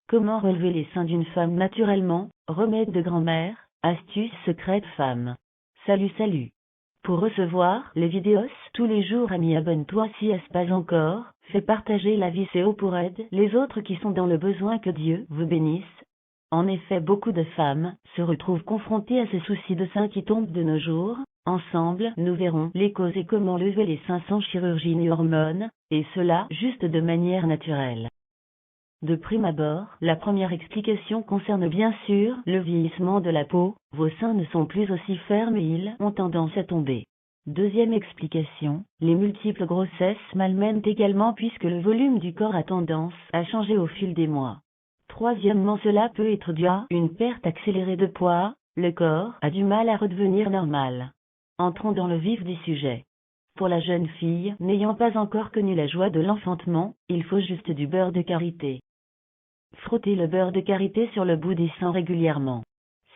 Comment relever les seins d'une femme naturellement, remède de grand-mère, astuce secrète femme. Salut. Pour recevoir les vidéos tous les jours, ami, abonne-toi si ce pas encore, fais partager la vidéo pour aider les autres qui sont dans le besoin. Que Dieu vous bénisse. En effet, beaucoup de femmes se retrouvent confrontées à ces soucis de seins qui tombent de nos jours. Ensemble, nous verrons les causes et comment lever les seins sans chirurgie ni hormones, et cela juste de manière naturelle. De prime abord, la première explication concerne bien sûr le vieillissement de la peau. Vos seins ne sont plus aussi fermes et ils ont tendance à tomber. Deuxième explication, les multiples grossesses malmènent également puisque le volume du corps a tendance à changer au fil des mois. Troisièmement, cela peut être dû à une perte accélérée de poids, le corps a du mal à redevenir normal. Entrons dans le vif du sujet. Pour la jeune fille n'ayant pas encore connu la joie de l'enfantement, il faut juste du beurre de karité. Frottez le beurre de karité sur le bout des seins régulièrement.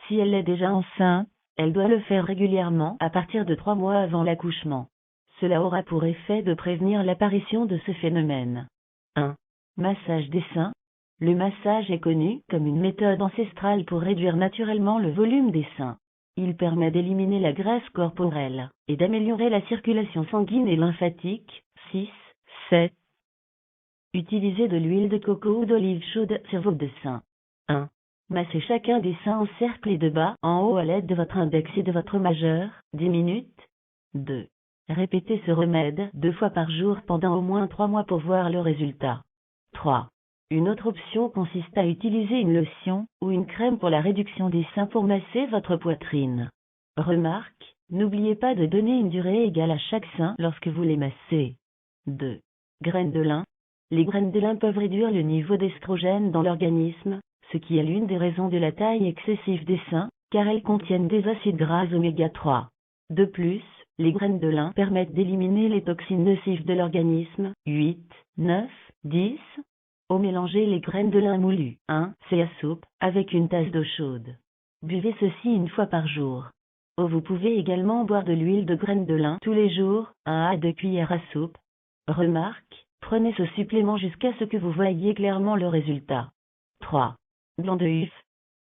Si elle est déjà enceinte, elle doit le faire régulièrement à partir de 3 mois avant l'accouchement. Cela aura pour effet de prévenir l'apparition de ce phénomène. 1. Massage des seins. Le massage est connu comme une méthode ancestrale pour réduire naturellement le volume des seins. Il permet d'éliminer la graisse corporelle et d'améliorer la circulation sanguine et lymphatique. 6. 7. Utilisez de l'huile de coco ou d'olive chaude sur vos deux seins. 1. Massez chacun des seins en cercle et de bas en haut à l'aide de votre index et de votre majeur, 10 minutes. 2. Répétez ce remède 2 fois par jour pendant au moins 3 mois pour voir le résultat. 3. Une autre option consiste à utiliser une lotion ou une crème pour la réduction des seins pour masser votre poitrine. Remarque, n'oubliez pas de donner une durée égale à chaque sein lorsque vous les massez. 2. Graines de lin. Les graines de lin peuvent réduire le niveau d'estrogène dans l'organisme, ce qui est l'une des raisons de la taille excessive des seins, car elles contiennent des acides gras oméga 3. De plus, les graines de lin permettent d'éliminer les toxines nocives de l'organisme. 8, 9, 10. Au mélanger les graines de lin moulues, 1, c'est à soupe, avec une tasse d'eau chaude. Buvez ceci 1 fois par jour. Vous pouvez également boire de l'huile de graines de lin tous les jours, 1 à 2 cuillères à soupe. Remarque, prenez ce supplément jusqu'à ce que vous voyiez clairement le résultat. 3. Blanc d'œuf.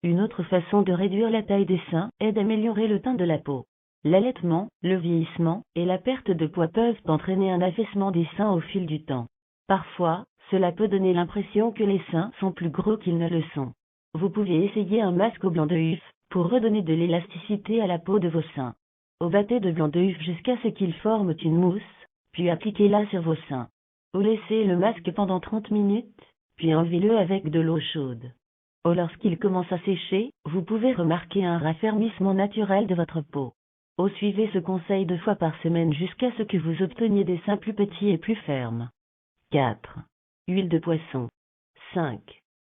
Une autre façon de réduire la taille des seins est d'améliorer le teint de la peau. L'allaitement, le vieillissement et la perte de poids peuvent entraîner un affaissement des seins au fil du temps. Parfois, cela peut donner l'impression que les seins sont plus gros qu'ils ne le sont. Vous pouvez essayer un masque au blanc d'œuf pour redonner de l'élasticité à la peau de vos seins. Battez de blanc d'œuf jusqu'à ce qu'il forme une mousse, puis appliquez-la sur vos seins. Laissez le masque pendant 30 minutes, puis enlevez-le avec de l'eau chaude. Lorsqu'il commence à sécher, vous pouvez remarquer un raffermissement naturel de votre peau. Suivez ce conseil 2 fois par semaine jusqu'à ce que vous obteniez des seins plus petits et plus fermes. 4. Huile de poisson. 5.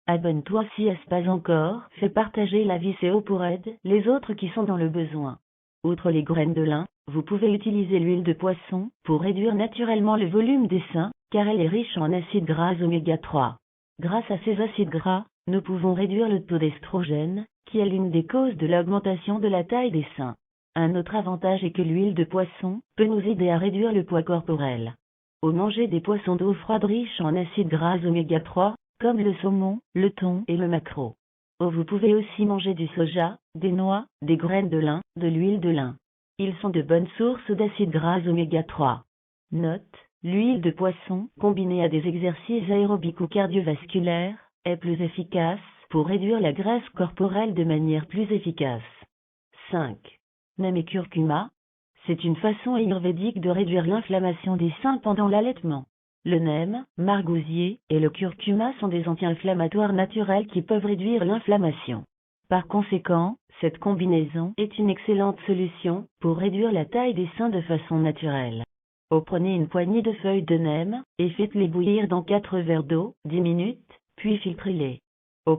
Abonne-toi si ce pas encore, fais partager la vidéo pour aider les autres qui sont dans le besoin. Outre les graines de lin, vous pouvez utiliser l'huile de poisson pour réduire naturellement le volume des seins, car elle est riche en acides gras oméga 3. Grâce à ces acides gras, nous pouvons réduire le taux d'estrogène, qui est l'une des causes de l'augmentation de la taille des seins. Un autre avantage est que l'huile de poisson peut nous aider à réduire le poids corporel. Manger des poissons d'eau froide riches en acides gras oméga 3, comme le saumon, le thon et le maquereau. Vous pouvez aussi manger du soja, des noix, des graines de lin, de l'huile de lin. Ils sont de bonnes sources d'acides gras oméga 3. Note, l'huile de poisson, combinée à des exercices aérobiques ou cardiovasculaires, est plus efficace pour réduire la graisse corporelle de manière plus efficace. 5. Nem et curcuma. C'est une façon ayurvédique de réduire l'inflammation des seins pendant l'allaitement. Le nem, margousier et le curcuma sont des anti-inflammatoires naturels qui peuvent réduire l'inflammation. Par conséquent, cette combinaison est une excellente solution pour réduire la taille des seins de façon naturelle. Prenez une poignée de feuilles de nem et faites-les bouillir dans 4 verres d'eau, 10 minutes, puis filtrez-les.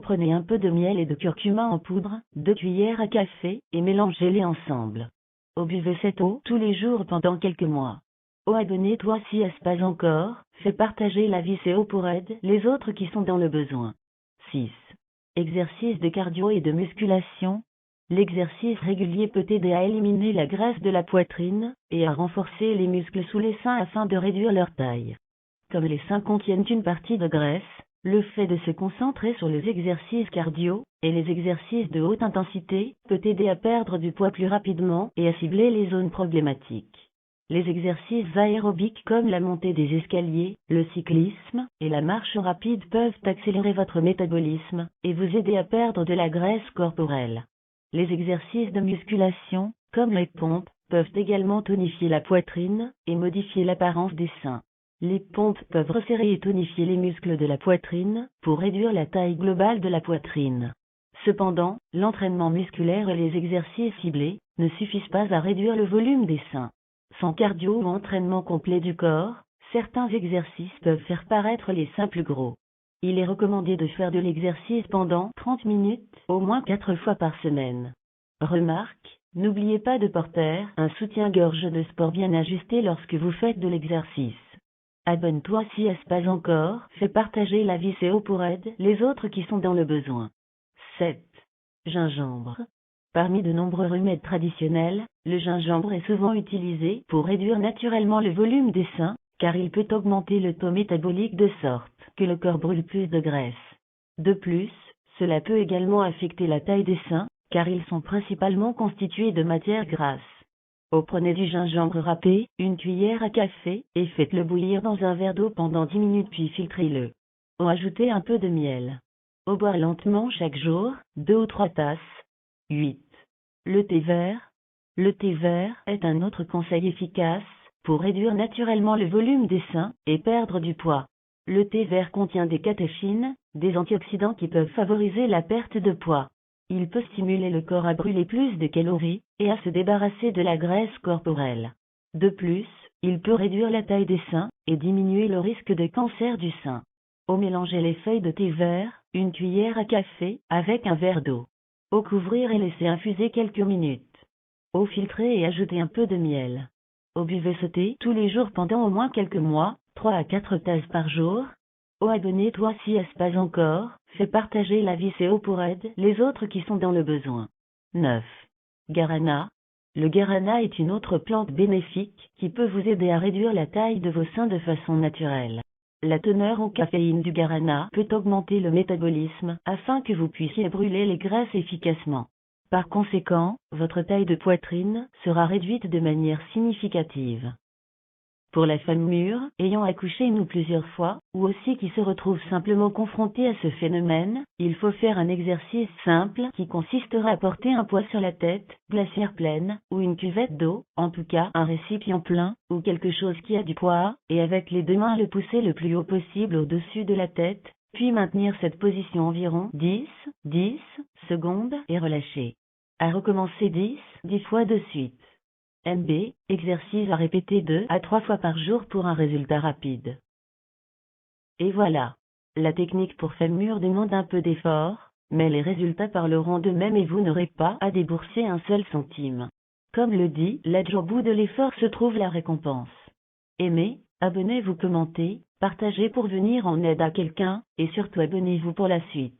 Prenez un peu de miel et de curcuma en poudre, 2 cuillères à café, et mélangez-les ensemble. Buvez cette eau tous les jours pendant quelques mois. Abonnez-toi si ce pas encore, fais partager la vidéo pour aider les autres qui sont dans le besoin. 6. Exercice de cardio et de musculation. L'exercice régulier peut aider à éliminer la graisse de la poitrine et à renforcer les muscles sous les seins afin de réduire leur taille. Comme les seins contiennent une partie de graisse, Le fait de se concentrer sur les exercices cardio et les exercices de haute intensité peut aider à perdre du poids plus rapidement et à cibler les zones problématiques. Les exercices aérobiques comme la montée des escaliers, le cyclisme et la marche rapide peuvent accélérer votre métabolisme et vous aider à perdre de la graisse corporelle. Les exercices de musculation, comme les pompes, peuvent également tonifier la poitrine et modifier l'apparence des seins. Les pompes peuvent resserrer et tonifier les muscles de la poitrine pour réduire la taille globale de la poitrine. Cependant, l'entraînement musculaire et les exercices ciblés ne suffisent pas à réduire le volume des seins. Sans cardio ou entraînement complet du corps, certains exercices peuvent faire paraître les seins plus gros. Il est recommandé de faire de l'exercice pendant 30 minutes, au moins 4 fois par semaine. Remarque, n'oubliez pas de porter un soutien-gorge de sport bien ajusté lorsque vous faites de l'exercice. Abonne-toi si ce n'est pas encore fait, partager la vidéo pour aider les autres qui sont dans le besoin. 7. Gingembre. Parmi de nombreux remèdes traditionnels, le gingembre est souvent utilisé pour réduire naturellement le volume des seins, car il peut augmenter le taux métabolique de sorte que le corps brûle plus de graisse. De plus, cela peut également affecter la taille des seins, car ils sont principalement constitués de matière grasse. Prenez du gingembre râpé, une cuillère à café, et faites-le bouillir dans un verre d'eau pendant 10 minutes puis filtrez-le. Ajoutez un peu de miel. Boire lentement chaque jour, 2 ou 3 tasses. 8. Le thé vert. Le thé vert est un autre conseil efficace pour réduire naturellement le volume des seins et perdre du poids. Le thé vert contient des catéchines, des antioxydants qui peuvent favoriser la perte de poids. Il peut stimuler le corps à brûler plus de calories et à se débarrasser de la graisse corporelle. De plus, il peut réduire la taille des seins et diminuer le risque de cancer du sein. Mélangez les feuilles de thé vert, une cuillère à café, avec un verre d'eau. Couvrir et laisser infuser quelques minutes. Filtrer et ajouter un peu de miel. Buvez ce thé tous les jours pendant au moins quelques mois, 3 à 4 tasses par jour. Abonnez-toi si ce n'est pas encore fait, partager la vidéo pour aider les autres qui sont dans le besoin. 9. Guarana. Le guarana est une autre plante bénéfique qui peut vous aider à réduire la taille de vos seins de façon naturelle. La teneur en caféine du guarana peut augmenter le métabolisme afin que vous puissiez brûler les graisses efficacement. Par conséquent, votre taille de poitrine sera réduite de manière significative. Pour la femme mûre, ayant accouché une ou plusieurs fois, ou aussi qui se retrouve simplement confrontée à ce phénomène, il faut faire un exercice simple qui consistera à porter un poids sur la tête, glacière pleine, ou une cuvette d'eau, en tout cas un récipient plein, ou quelque chose qui a du poids, et avec les 2 mains le pousser le plus haut possible au-dessus de la tête, puis maintenir cette position environ 10 secondes et relâcher. À recommencer 10 fois de suite. MB, exercice à répéter 2 à 3 fois par jour pour un résultat rapide. Et voilà. La technique pour femme mûre demande un peu d'effort, mais les résultats parleront d'eux-mêmes et vous n'aurez pas à débourser un seul centime. Comme le dit l'adage, au bout de l'effort se trouve la récompense. Aimez, abonnez-vous, commentez, partagez pour venir en aide à quelqu'un, et surtout abonnez-vous pour la suite.